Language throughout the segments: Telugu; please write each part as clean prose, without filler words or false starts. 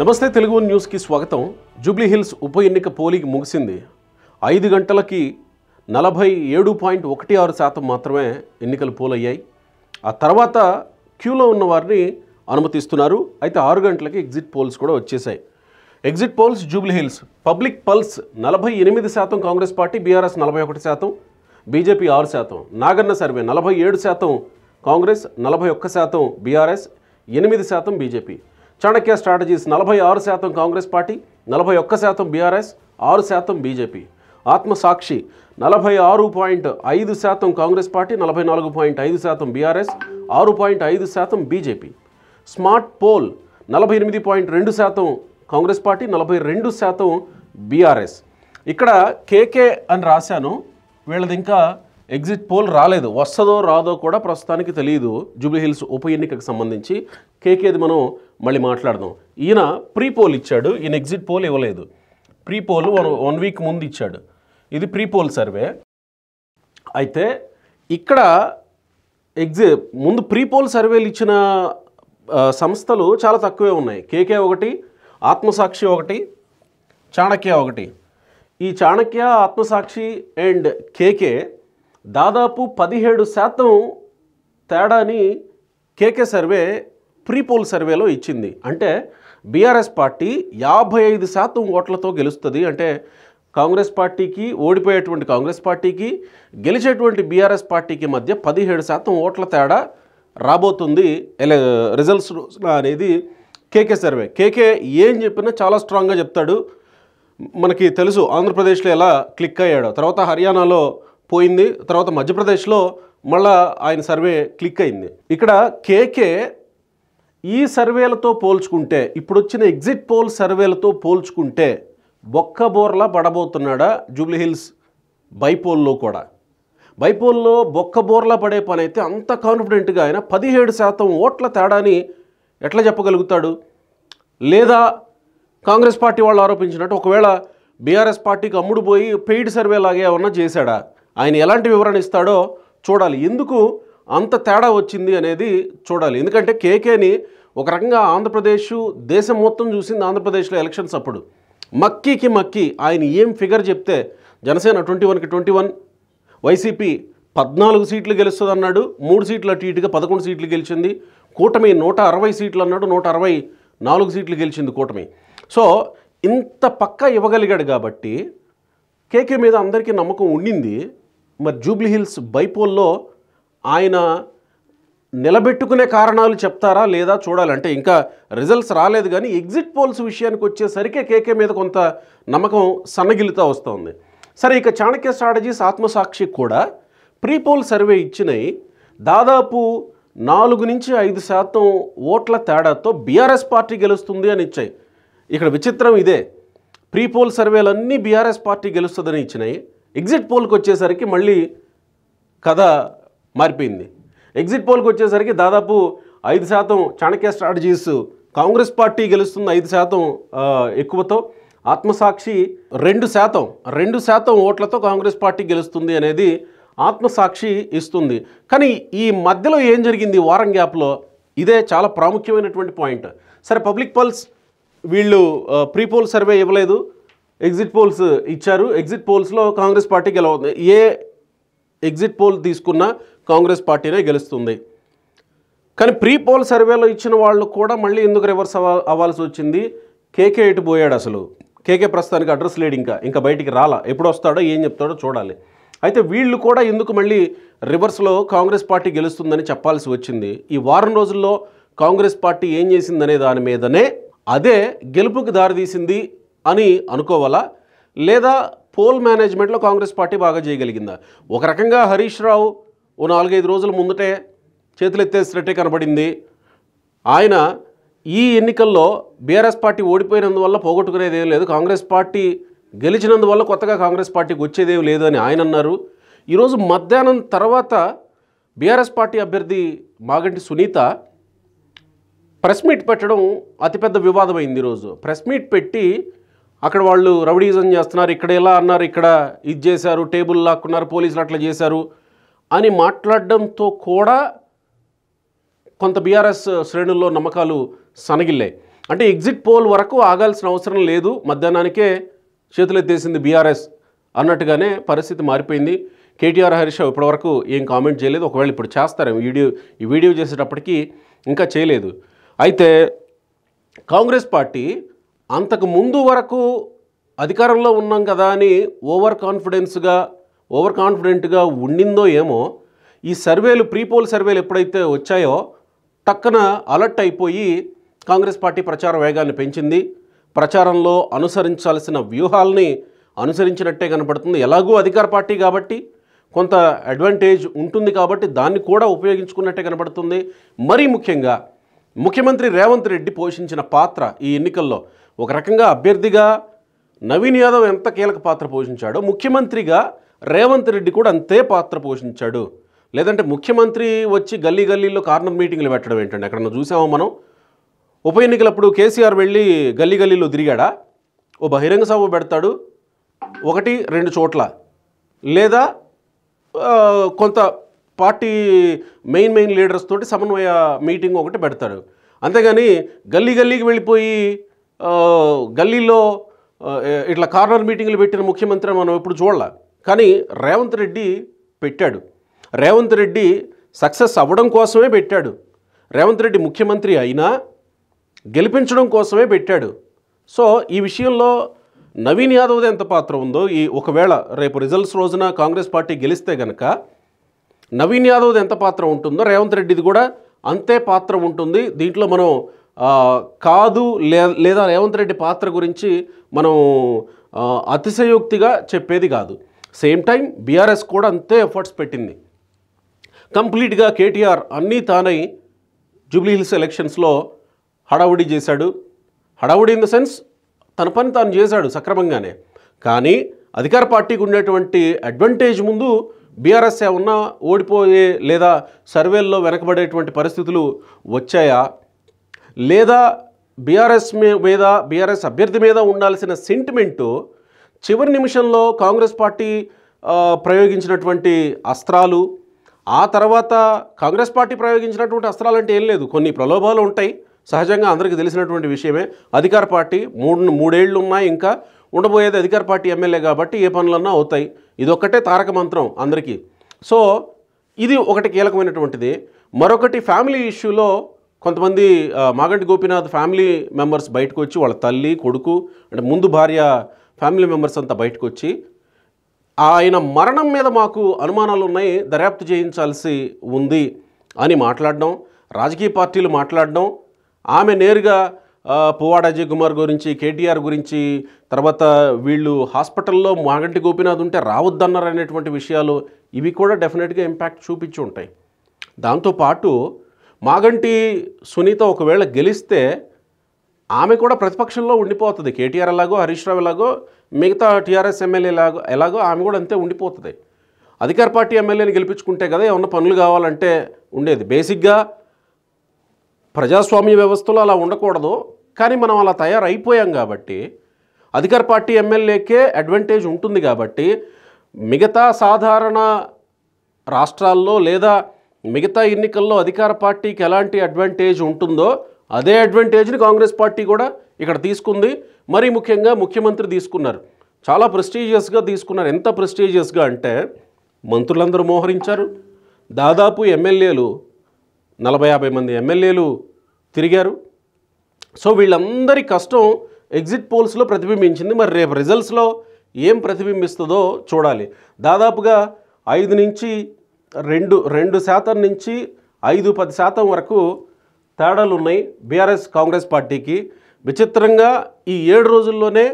నమస్తే తెలుగు న్యూస్కి స్వాగతం. జూబ్లీ హిల్స్ ఉప ఎన్నిక పోలింగ్ ముగిసింది. 5 గంటలకి 47.16% మాత్రమే ఎన్నికలు పోలయ్యాయి. ఆ తర్వాత క్యూలో ఉన్న వారిని అనుమతిస్తున్నారు. అయితే 6 గంటలకి ఎగ్జిట్ పోల్స్ కూడా వచ్చేసాయి. Exit polls Jubilee Hills Public Pulse 48% Congress party, BRS 41%, BJP 6%. Naganna survey 47% Congress, 41% BRS, 8% BJP. Chanakya Strategies 46% Congress party, 41% BRS, 6% BJP. Aatmasakshi 46.5% Congress party, 44.5% BRS, 6.5% BJP. Smart Poll 48.2% Congress party, 42% BRS. ఇక్కడ కేకే అని రాశాను, వీళ్ళది ఇంకా ఎగ్జిట్ పోల్ రాలేదు. వస్తుందో రాదో కూడా ప్రస్తుతానికి తెలియదు. జూబ్లీ హిల్స్ ఉప ఎన్నికకు సంబంధించి కేకేది మనం మళ్ళీ మాట్లాడదాం. ఈయన ప్రీ పోల్ ఇచ్చాడు, ఈయన ఎగ్జిట్ పోల్ ఇవ్వలేదు. ప్రీ పోల్ 1 వీక్ ముందు ఇచ్చాడు. ఇది ప్రీ పోల్ సర్వే. అయితే ఇక్కడ ముందు ప్రీ పోల్ సర్వేలు ఇచ్చిన సంస్థలు చాలా తక్కువే ఉన్నాయి. కేకే ఒకటి, ఆత్మసాక్షి ఒకటి, చాణక్య ఒకటి. ఈ చాణక్య, ఆత్మసాక్షి అండ్ కేకే దాదాపు 17% తేడాని కేకే సర్వే ప్రీ పోల్ సర్వేలో ఇచ్చింది. అంటే బీఆర్ఎస్ పార్టీ 55% ఓట్లతో గెలుస్తుంది. అంటే కాంగ్రెస్ పార్టీకి, ఓడిపోయేటువంటి కాంగ్రెస్ పార్టీకి, గెలిచేటువంటి బీఆర్ఎస్ పార్టీకి మధ్య 17% ఓట్ల తేడా రాబోతుంది రిజల్ట్స్ అనేది కేకే సర్వే. కేకే ఏం చెప్పినా చాలా స్ట్రాంగ్గా చెప్తాడు. మనకి తెలుసు ఆంధ్రప్రదేశ్లో ఎలా క్లిక్ అయ్యాడో, తర్వాత హర్యానాలో పోయింది, తర్వాత మధ్యప్రదేశ్లో మళ్ళా ఆయన సర్వే క్లిక్ అయింది. ఇక్కడ కేకే ఈ సర్వేలతో పోల్చుకుంటే, ఇప్పుడు వచ్చిన ఎగ్జిట్ పోల్ సర్వేలతో పోల్చుకుంటే బొక్కబోర్లా పడబోతున్నాడా జూబ్లీ హిల్స్ బైపోల్లో కూడా? బైపోల్లో బొక్కబోర్లా పడే పని అయితే అంత కాన్ఫిడెంట్గా ఆయన 17% ఓట్ల తేడాని ఎట్లా చెప్పగలుగుతాడు? లేదా కాంగ్రెస్ పార్టీ వాళ్ళు ఆరోపించినట్టు ఒకవేళ బీఆర్ఎస్ పార్టీకి అమ్ముడు పోయి పెయిడ్ సర్వే లాగే ఏమన్నా చేశాడా? ఆయన ఎలాంటి వివరణ ఇస్తాడో చూడాలి. ఎందుకు అంత తేడా వచ్చింది అనేది చూడాలి. ఎందుకంటే కేకేని ఒక రకంగా ఆంధ్రప్రదేశ్, దేశం మొత్తం చూసింది ఆంధ్రప్రదేశ్లో ఎలక్షన్స్ అప్పుడు. మక్కి ఆయన ఏం ఫిగర్ చెప్తే జనసేన 21కి 21, వైసీపీ 14 సీట్లు గెలుస్తుంది అన్నాడు, 3 సీట్లు అటు ఇటుగా 11 సీట్లు గెలిచింది. కూటమి 160 సీట్లు అన్నాడు, 164 సీట్లు గెలిచింది కూటమి. సో ఇంత పక్క ఇవ్వగలిగాడు కాబట్టి కేకే మీద అందరికీ నమ్మకం ఉండింది. మరి జూబ్లీ హిల్స్ బైపోల్లో ఆయన నిలబెట్టుకునే కారణాలు చెప్తారా లేదా చూడాలి. అంటే ఇంకా రిజల్ట్స్ రాలేదు, కానీ ఎగ్జిట్ పోల్స్ విషయానికి వచ్చేసరికి కేకే మీద కొంత నమ్మకం సన్నగిలుతూ వస్తుంది. సరే, ఇక చాణక్య స్ట్రాటజీస్, ఆత్మసాక్షి కూడా ప్రీ పోల్ సర్వే ఇచ్చినాయి. దాదాపు 4 నుంచి 5% ఓట్ల తేడాతో బీఆర్ఎస్ పార్టీ గెలుస్తుంది అని ఇచ్చాయి. ఇక్కడ విచిత్రం ఇదే, ప్రీ పోల్ సర్వేలన్నీ బీఆర్ఎస్ పార్టీ గెలుస్తుందని ఇచ్చినాయి. ఎగ్జిట్ పోల్కి వచ్చేసరికి మళ్ళీ కథ మారిపోయింది. ఎగ్జిట్ పోల్కి వచ్చేసరికి దాదాపు 5% చాణక్య స్ట్రాటజీస్ కాంగ్రెస్ పార్టీ గెలుస్తుంది 5% ఎక్కువతో. ఆత్మసాక్షి 2% ఓట్లతో కాంగ్రెస్ పార్టీ గెలుస్తుంది అనేది ఆత్మసాక్షి ఇస్తుంది. కానీ ఈ మధ్యలో ఏం జరిగింది వారం గ్యాప్లో, ఇదే చాలా ప్రాముఖ్యమైనటువంటి పాయింట్. సరే, పబ్లిక్ పల్స్ వీళ్ళు ప్రీ పోల్ సర్వే ఇవ్వలేదు, ఎగ్జిట్ పోల్స్ ఇచ్చారు. ఎగ్జిట్ పోల్స్లో కాంగ్రెస్ పార్టీ గెలవుతుంది. ఏ ఎగ్జిట్ పోల్ తీసుకున్నా కాంగ్రెస్ పార్టీనే గెలుస్తుంది. కానీ ప్రీ పోల్ సర్వేలో ఇచ్చిన వాళ్ళు కూడా మళ్ళీ ఎందుకు రివర్స్ అవ్వాల్సి వచ్చింది? కేకే ఎటు పోయాడు అసలు? కేకే ప్రస్తుతానికి అడ్రస్ లేడు, ఇంకా బయటికి రాలా. ఎప్పుడు వస్తాడో ఏం చెప్తాడో చూడాలి. అయితే వీళ్ళు కూడా ఎందుకు మళ్ళీ రివర్స్లో కాంగ్రెస్ పార్టీ గెలుస్తుందని చెప్పాల్సి వచ్చింది? ఈ వారం రోజుల్లో కాంగ్రెస్ పార్టీ ఏం చేసిందనే దాని మీదనే అదే గెలుపుకి దారితీసింది అని అనుకోవాలా, లేదా పోల్ మేనేజ్మెంట్లో కాంగ్రెస్ పార్టీ బాగా చేయగలిగిందా? ఒక రకంగా హరీష్ రావు 4-5 రోజుల ముందటే చేతులు ఎత్తేసినట్టే కనబడింది. ఆయన ఈ ఎన్నికల్లో బీఆర్ఎస్ పార్టీ ఓడిపోయినందువల్ల పోగొట్టుకునేది ఏం లేదు, కాంగ్రెస్ పార్టీ గెలిచినందువల్ల కొత్తగా కాంగ్రెస్ పార్టీకి వచ్చేదేం లేదు అని ఆయన అన్నారు. ఈరోజు మధ్యాహ్నం తర్వాత బీఆర్ఎస్ పార్టీ అభ్యర్థి మాగంటి సునీత ప్రెస్ మీట్ పెట్టడం అతిపెద్ద వివాదమైంది. ఈరోజు ప్రెస్ మీట్ పెట్టి అక్కడ వాళ్ళు రౌడీజం చేస్తున్నారు, ఇక్కడ ఎలా అన్నారు, ఇక్కడ ఇది చేశారు, టేబుల్ లాక్కున్నారు, పోలీసులు అట్లా చేశారు అని మాట్లాడడంతో కూడా కొంత బీఆర్ఎస్ శ్రేణుల్లో నమ్మకాలు సనగిల్లాయి. అంటే ఎగ్జిట్ పోల్ వరకు ఆగాల్సిన అవసరం లేదు, మధ్యాహ్నానికే చేతులెత్తేసింది బీఆర్ఎస్ అన్నట్టుగానే పరిస్థితి మారిపోయింది. కేటీఆర్ హరీష్ రావు ఇప్పటివరకు ఏం కామెంట్ చేయలేదు. ఒకవేళ ఇప్పుడు చేస్తారు ఈ వీడియో చేసేటప్పటికి ఇంకా చేయలేదు. అయితే కాంగ్రెస్ పార్టీ అంతకు ముందు వరకు అధికారంలో ఉన్నాం కదా అని ఓవర్ కాన్ఫిడెంట్గా ఉండిందో ఏమో, ఈ సర్వేలు ప్రీపోల్ సర్వేలు ఎప్పుడైతే వచ్చాయో టక్కన అలర్ట్ అయిపోయి కాంగ్రెస్ పార్టీ ప్రచార వేగాన్ని పెంచింది. ప్రచారంలో అనుసరించాల్సిన వ్యూహాల్ని అనుసరించినట్టే కనపడుతుంది. ఎలాగూ అధికార పార్టీ కాబట్టి కొంత అడ్వాంటేజ్ ఉంటుంది కాబట్టి దాన్ని కూడా ఉపయోగించుకున్నట్టే కనపడుతుంది. మరీ ముఖ్యంగా ముఖ్యమంత్రి రేవంత్ రెడ్డి పోషించిన పాత్ర ఈ ఎన్నికల్లో, ఒక రకంగా అభ్యర్థిగా నవీన్ యాదవ్ ఎంత కీలక పాత్ర పోషించాడో ముఖ్యమంత్రిగా రేవంత్ రెడ్డి కూడా అంతే పాత్ర పోషించాడు. లేదంటే ముఖ్యమంత్రి వచ్చి గల్లీ గల్లీలో కార్నర్ మీటింగ్లు పెట్టడం ఏంటండి? ఎక్కడన్నా చూసామో మనం? ఉప ఎన్నికలప్పుడు కేసీఆర్ వెళ్ళి గల్లీ గల్లీలో తిరిగాడా? ఓ బహిరంగ సభ పెడతాడు 1-2 చోట్ల, లేదా కొంత పార్టీ మెయిన్ లీడర్స్ తోటి సమన్వయ మీటింగ్ ఒకటి పెడతాడు. అంతేగాని గల్లీకి వెళ్ళిపోయి గల్లీలో ఇట్లా కార్నర్ మీటింగ్లు పెట్టిన ముఖ్యమంత్రి మనం ఎప్పుడు చూడాల. కానీ రేవంత్ రెడ్డి పెట్టాడు. రేవంత్ రెడ్డి సక్సెస్ అవ్వడం కోసమే పెట్టాడు. రేవంత్ రెడ్డి ముఖ్యమంత్రి అయినా గెలిపించడం కోసమే పెట్టాడు. సో ఈ విషయంలో నవీన్ యాదవ్ది ఎంత పాత్ర ఉందో, ఒకవేళ రేపు రిజల్ట్స్ రోజున కాంగ్రెస్ పార్టీ గెలిస్తే కనుక నవీన్ యాదవ్ది ఎంత పాత్ర ఉంటుందో రేవంత్ రెడ్డిది కూడా అంతే పాత్ర ఉంటుంది. దీంట్లో మనం కాదు లేదా రేవంత్ రెడ్డి పాత్ర గురించి మనం అతిశయోక్తిగా చెప్పేది కాదు. సేమ్ టైం బీఆర్ఎస్ కూడా అంతే ఎఫర్ట్స్ పెట్టింది. కంప్లీట్గా కేటీఆర్ అన్నీ తానై జూబ్లీ హిల్స్ ఎలక్షన్స్లో హడావుడి చేశాడు. హడావుడి ఇన్ ద సెన్స్ తన పని తాను చేశాడు సక్రమంగానే. కానీ అధికార పార్టీకి ఉండేటువంటి అడ్వాంటేజ్ ముందు బీఆర్ఎస్ ఏమన్నా ఓడిపోయే లేదా సర్వేల్లో వెనకబడేటువంటి పరిస్థితులు వచ్చాయా, లేదా బీఆర్ఎస్ అభ్యర్థి మీద ఉండాల్సిన సెంటిమెంటు చివరి నిమిషంలో కాంగ్రెస్ పార్టీ ప్రయోగించినటువంటి అస్త్రాలు, ఆ తర్వాత కాంగ్రెస్ పార్టీ ప్రయోగించినటువంటి అస్త్రాలు అంటే ఏం లేదు, కొన్ని ప్రలోభాలు ఉంటాయి సహజంగా, అందరికీ తెలిసినటువంటి విషయమే. అధికార పార్టీ 3 ఏళ్ళు ఉన్నాయి, ఇంకా ఉండబోయేది అధికార పార్టీ ఎమ్మెల్యే కాబట్టి ఏ పనులన్నా అవుతాయి. ఇదొక్కటే తారక మంత్రం అందరికీ. సో ఇది ఒకటి కీలకమైనటువంటిది. మరొకటి ఫ్యామిలీ ఇష్యూలో కొంతమంది మాగంటి గోపీనాథ్ ఫ్యామిలీ మెంబర్స్ బయటకు వచ్చి, వాళ్ళ తల్లి కొడుకు అంటే ముందు భార్య ఫ్యామిలీ మెంబర్స్ అంతా బయటకు వచ్చి ఆయన మరణం మీద మాకు అనుమానాలు ఉన్నాయి, దర్యాప్తు చేయించాల్సి ఉంది అని మాట్లాడడం, రాజకీయ పార్టీలు మాట్లాడడం, ఆమె నేరుగా పువ్వాడ అజయ్ కుమార్ గురించి, కేటీఆర్ గురించి, తర్వాత వీళ్ళు హాస్పిటల్లో మాగంటి గోపీనాథ్ ఉంటే రావద్దన్నారు అనేటువంటి విషయాలు, ఇవి కూడా డెఫినెట్గా ఇంపాక్ట్ చూపించి ఉంటాయి. దాంతోపాటు మాగంటి సునీత ఒకవేళ గెలిస్తే ఆమె కూడా ప్రతిపక్షంలో ఉండిపోతుంది. కేటీఆర్ ఎలాగో, హరీష్ రావు ఎలాగో, మిగతా టీఆర్ఎస్ ఎమ్మెల్యే ఎలాగో ఆమె కూడా అంతే ఉండిపోతుంది. అధికార పార్టీ ఎమ్మెల్యేని గెలిపించుకుంటే కదా ఏమన్నా పనులు కావాలంటే ఉండేది. బేసిక్గా ప్రజాస్వామ్య వ్యవస్థలో అలా ఉండకూడదు, కానీ మనం అలా తయారైపోయాం కాబట్టి అధికార పార్టీ ఎమ్మెల్యేకే అడ్వాంటేజ్ ఉంటుంది కాబట్టి మిగతా సాధారణ రాష్ట్రాల్లో లేదా మిగతా ఎన్నికల్లో అధికార పార్టీకి ఎలాంటి అడ్వాంటేజ్ ఉంటుందో అదే అడ్వాంటేజ్ని కాంగ్రెస్ పార్టీ కూడా ఇక్కడ తీసుకుంది. మరీ ముఖ్యంగా ముఖ్యమంత్రి తీసుకున్నారు, చాలా ప్రెస్టీజియస్గా తీసుకున్నారు. ఎంత ప్రెస్టీజియస్గా అంటే మంత్రులందరూ మోహరించారు. దాదాపు ఎమ్మెల్యేలు 40-50 మంది ఎమ్మెల్యేలు తిరిగారు. సో వీళ్ళందరి కష్టం ఎగ్జిట్ పోల్స్లో ప్రతిబింబించింది. మరి రేపు రిజల్ట్స్లో ఏం ప్రతిబింబిస్తుందో చూడాలి. దాదాపుగా 2% నుంచి 5-10% వరకు తేడాలు ఉన్నాయి బీఆర్ఎస్ కాంగ్రెస్ పార్టీకి. విచిత్రంగా ఈ 7 రోజుల్లోనే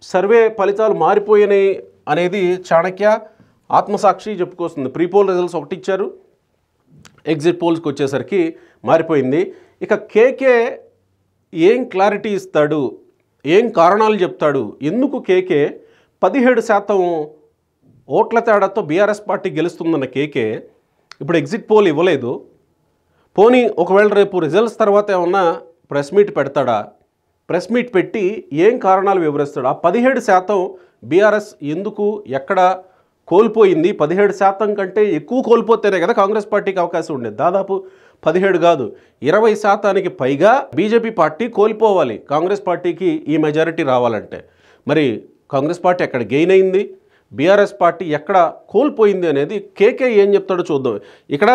సర్వే ఫలితాలు మారిపోయినాయి అనేది చాణక్య ఆత్మసాక్షి చెప్పుకొస్తుంది. ప్రీపోల్ రిజల్ట్స్ ఒకటి ఇచ్చారు, ఎగ్జిట్ పోల్స్కి వచ్చేసరికి మారిపోయింది. ఇక కేకే ఏం క్లారిటీ ఇస్తాడు, ఏం కారణాలు చెప్తాడు, ఎందుకు కేకే 17% ఓట్ల తేడాతో బీఆర్ఎస్ పార్టీ గెలుస్తుందన్న కేకే ఇప్పుడు ఎగ్జిట్ పోల్ ఇవ్వలేదు. పోనీ ఒకవేళ రేపు రిజల్ట్స్ తర్వాత ఏమన్నా ప్రెస్ మీట్ పెడతాడా? ప్రెస్ మీట్ పెట్టి ఏం కారణాలు వివరిస్తాడు? ఆ 17% బీఆర్ఎస్ ఎందుకు ఎక్కడ కోల్పోయింది? 17% కంటే ఎక్కువ కోల్పోతేనే కదా కాంగ్రెస్ పార్టీకి అవకాశం ఉండేది. దాదాపు 17 కాదు 20% పైగా బీజేపీ పార్టీ కోల్పోవాలి కాంగ్రెస్ పార్టీకి ఈ మెజారిటీ రావాలంటే. మరి కాంగ్రెస్ పార్టీ ఎక్కడ గెయిన్ అయింది, బీఆర్ఎస్ పార్టీ ఎక్కడ కోల్పోయింది అనేది కేకే ఏం చెప్తాడో చూద్దాం. ఇక్కడ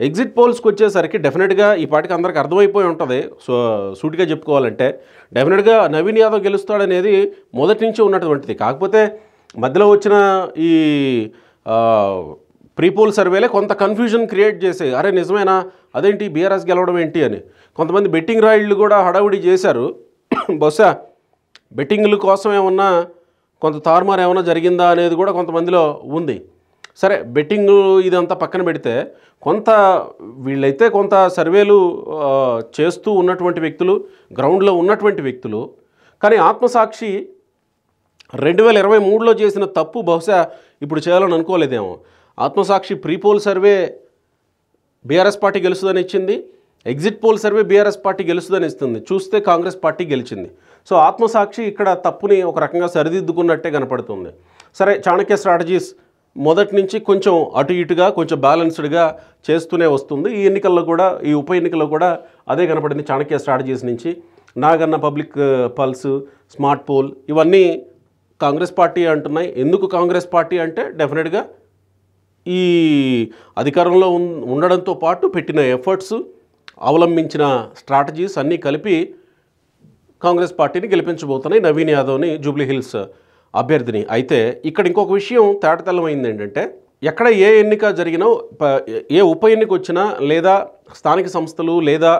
ఎగ్జిట్ పోల్స్కి వచ్చేసరికి డెఫినెట్గా ఈ పార్టీకి అందరికి అర్థమైపోయి ఉంటుంది. సో సూటిగా చెప్పుకోవాలంటే డెఫినెట్గా నవీన్ యాదవ్ గెలుస్తాడనేది మొదటి నుంచి ఉన్నటువంటిది. కాకపోతే మధ్యలో వచ్చిన ఈ ప్రీపోల్ సర్వేలే కొంత కన్ఫ్యూజన్ క్రియేట్ చేసాయి. అరే నిజమేనా, అదేంటి బీఆర్ఎస్ గెలవడం ఏంటి అని. కొంతమంది బెట్టింగ్ రాయిళ్ళు కూడా హడావుడి చేశారు. బహుశా బెట్టింగ్ల కోసం ఏమన్నా కొంత తారుమారు ఏమైనా జరిగిందా అనేది కూడా కొంతమందిలో ఉంది. సరే బెట్టింగ్ ఇదంతా పక్కన పెడితే కొంత వీళ్ళైతే కొంత సర్వేలు చేస్తూ ఉన్నటువంటి వ్యక్తులు, గ్రౌండ్లో ఉన్నటువంటి వ్యక్తులు. కానీ ఆత్మసాక్షి 2023లో చేసిన తప్పు బహుశా ఇప్పుడు చేయాలని అనుకోలేదేమో. ఆత్మసాక్షి ప్రీపోల్ సర్వే బీఆర్ఎస్ పార్టీ గెలుస్తుందని ఇచ్చింది, exit poll survey BRS party గెలుస్తుందని ఇస్తుంది. చూస్తే కాంగ్రెస్ పార్టీ గెలిచింది. సో ఆత్మసాక్షి ఇక్కడ తప్పుని ఒక రకంగా సరిదిద్దుకున్నట్టే కనపడుతుంది. సరే చాణక్య స్ట్రాటజీస్ మొదటి నుంచి కొంచెం అటు ఇటుగా కొంచెం బ్యాలెన్స్డ్గా చేస్తూనే వస్తుంది. ఈ ఎన్నికల్లో కూడా, ఈ ఉప ఎన్నికల్లో కూడా అదే కనపడింది. చాణక్య స్ట్రాటజీస్ నుంచి Naganna public pulse, smart pole ఇవన్నీ కాంగ్రెస్ పార్టీ అంటున్నాయి. ఎందుకు కాంగ్రెస్ పార్టీ అంటే డెఫినెట్గా ఈ అధికారంలో ఉండడంతో పాటు పెట్టిన ఎఫర్ట్స్, అవలంబించిన స్ట్రాటజీస్ అన్నీ కలిపి కాంగ్రెస్ పార్టీని గెలిపించబోతున్నాయి, నవీన్ యాదవ్ని జూబ్లీ హిల్స్ అభ్యర్థిని. అయితే ఇక్కడ ఇంకొక విషయం తేటతెల్లమైంది ఏంటంటే, ఎక్కడ ఏ ఎన్నిక జరిగినా, ఏ ఉప ఎన్నిక వచ్చినా, లేదా స్థానిక సంస్థలు లేదా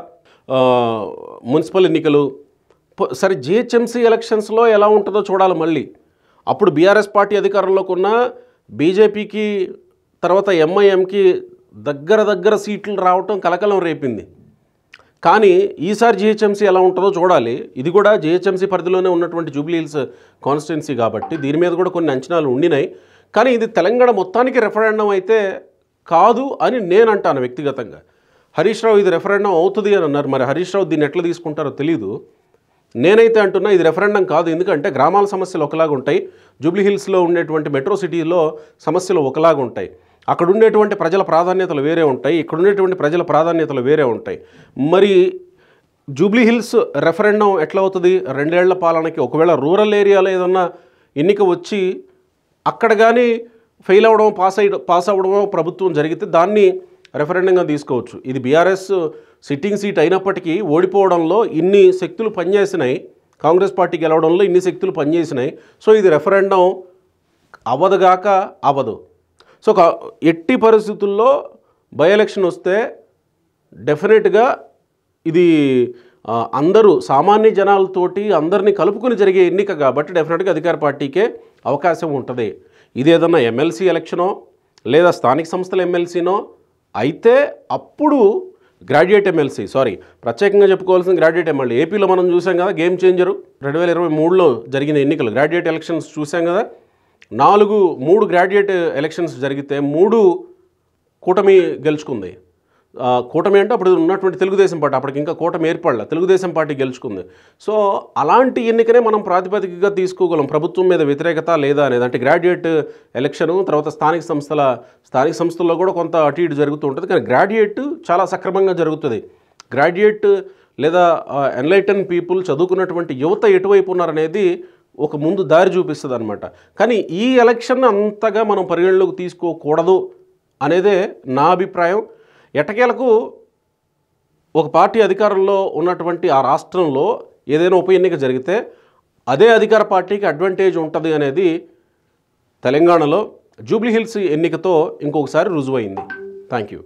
మున్సిపల్ ఎన్నికలు, సరే జిహెచ్ఎంసీ ఎలక్షన్స్లో ఎలా ఉంటుందో చూడాలి. మళ్ళీ అప్పుడు బీఆర్ఎస్ పార్టీ అధికారంలోకి ఉన్న బీజేపీకి తర్వాత ఎంఐఎంకి దగ్గర సీట్లు రావటం కలకలం రేపింది. కానీ ఈసారి జిహెచ్ఎంసీ ఎలా ఉంటుందో చూడాలి. ఇది కూడా జిహెచ్ఎంసీ పరిధిలోనే ఉన్నటువంటి జూబ్లీ హిల్స్ కాన్స్టిట్యున్సీ కాబట్టి దీని మీద కూడా కొన్ని అంచనాలు ఉండినాయి. కానీ ఇది తెలంగాణ మొత్తానికి రెఫరెండం అయితే కాదు అని నేను అంటాను వ్యక్తిగతంగా. హరీష్ రావు ఇది రెఫరెండం అవుతుంది అని అన్నారు. మరి హరీష్ రావు దీన్ని ఎట్లా తీసుకుంటారో తెలీదు. నేనైతే అంటున్నా ఇది రెఫరెండం కాదు. ఎందుకంటే గ్రామాల సమస్యలు ఒకలాగా ఉంటాయి, జూబ్లీ హిల్స్లో ఉండేటువంటి మెట్రో సిటీలో సమస్యలు ఒకలాగా ఉంటాయి. అక్కడ ఉండేటువంటి ప్రజల ప్రాధాన్యతలు వేరే ఉంటాయి, ఇక్కడ ఉండేటువంటి ప్రజల ప్రాధాన్యతలు వేరే ఉంటాయి. మరి జూబ్లీ హిల్స్ రెఫరెండం ఎట్లా అవుతుంది? 2 ఏళ్ల పాలనకి ఒకవేళ రూరల్ ఏరియాలో ఏదన్నా ఎన్నిక వచ్చి అక్కడ కానీ ఫెయిల్ అవ్వడం, పాస్ అవ్వడమో ప్రభుత్వం జరిగితే దాన్ని రెఫరెండంగా తీసుకోవచ్చు. ఇది బీఆర్ఎస్ సిట్టింగ్ సీట్ అయినప్పటికీ ఓడిపోవడంలో ఇన్ని శక్తులు పనిచేసినాయి, కాంగ్రెస్ పార్టీ గెలవడంలో ఇన్ని శక్తులు పనిచేసినాయి. సో ఇది రెఫరెండం అవ్వదుగాక అవ్వదు. సో ఎట్టి పరిస్థితుల్లో బై ఎలక్షన్ వస్తే డెఫినెట్గా ఇది అందరూ సామాన్య జనాలతోటి అందరినీ కలుపుకొని జరిగే ఎన్నిక కాబట్టి డెఫినెట్గా అధికార పార్టీకే అవకాశం ఉంటుంది. ఇది ఏదన్నా ఎమ్మెల్సీ ఎలక్షనో లేదా స్థానిక సంస్థల ఎమ్మెల్సీనో అయితే అప్పుడు గ్రాడ్యుయేట్ ఎమ్మెల్సీ, ప్రత్యేకంగా చెప్పుకోవాల్సిన గ్రాడ్యుయేట్ ఎమ్మెల్యే. ఏపీలో మనం చూసాం కదా, గేమ్ చేంజరు 2023లో జరిగిన ఎన్నికలు గ్రాడ్యుయేట్ ఎలక్షన్స్ చూసాం కదా. 3 గ్రాడ్యుయేట్ ఎలక్షన్స్ జరిగితే 3 కూటమి గెలుచుకుంది. కూటమి అంటే అప్పుడు ఉన్నటువంటి తెలుగుదేశం పార్టీ, అప్పటికి ఇంకా కూటమి ఏర్పడలే, తెలుగుదేశం పార్టీ గెలుచుకుంది. సో అలాంటి ఎన్నికనే మనం ప్రాతిపదికగా తీసుకోగలం ప్రభుత్వం మీద వ్యతిరేకత లేదా అనేది. అంటే గ్రాడ్యుయేట్ ఎలక్షను తర్వాత స్థానిక సంస్థల్లో కూడా కొంత అటు ఇటు జరుగుతూ ఉంటుంది. కానీ గ్రాడ్యుయేట్ చాలా సక్రమంగా జరుగుతుంది. గ్రాడ్యుయేట్ లేదా ఎన్లైటన్ పీపుల్, చదువుకున్నటువంటి యువత ఎటువైపు ఉన్నారనేది ఒక ముందు దారి చూపిస్తుంది అనమాట. కానీ ఈ ఎలక్షన్ అంతగా మనం పరిగణలోకి తీసుకోకూడదు అనేదే నా అభిప్రాయం. ఎట్టకేలకు ఒక పార్టీ అధికారంలో ఉన్నటువంటి ఆ రాష్ట్రంలో ఏదైనా ఉప ఎన్నిక జరిగితే అదే అధికార పార్టీకి అడ్వాంటేజ్ ఉంటుంది అనేది తెలంగాణలో జూబ్లీ హిల్స్ ఎన్నికతో ఇంకొకసారి రుజువైంది. Thank you.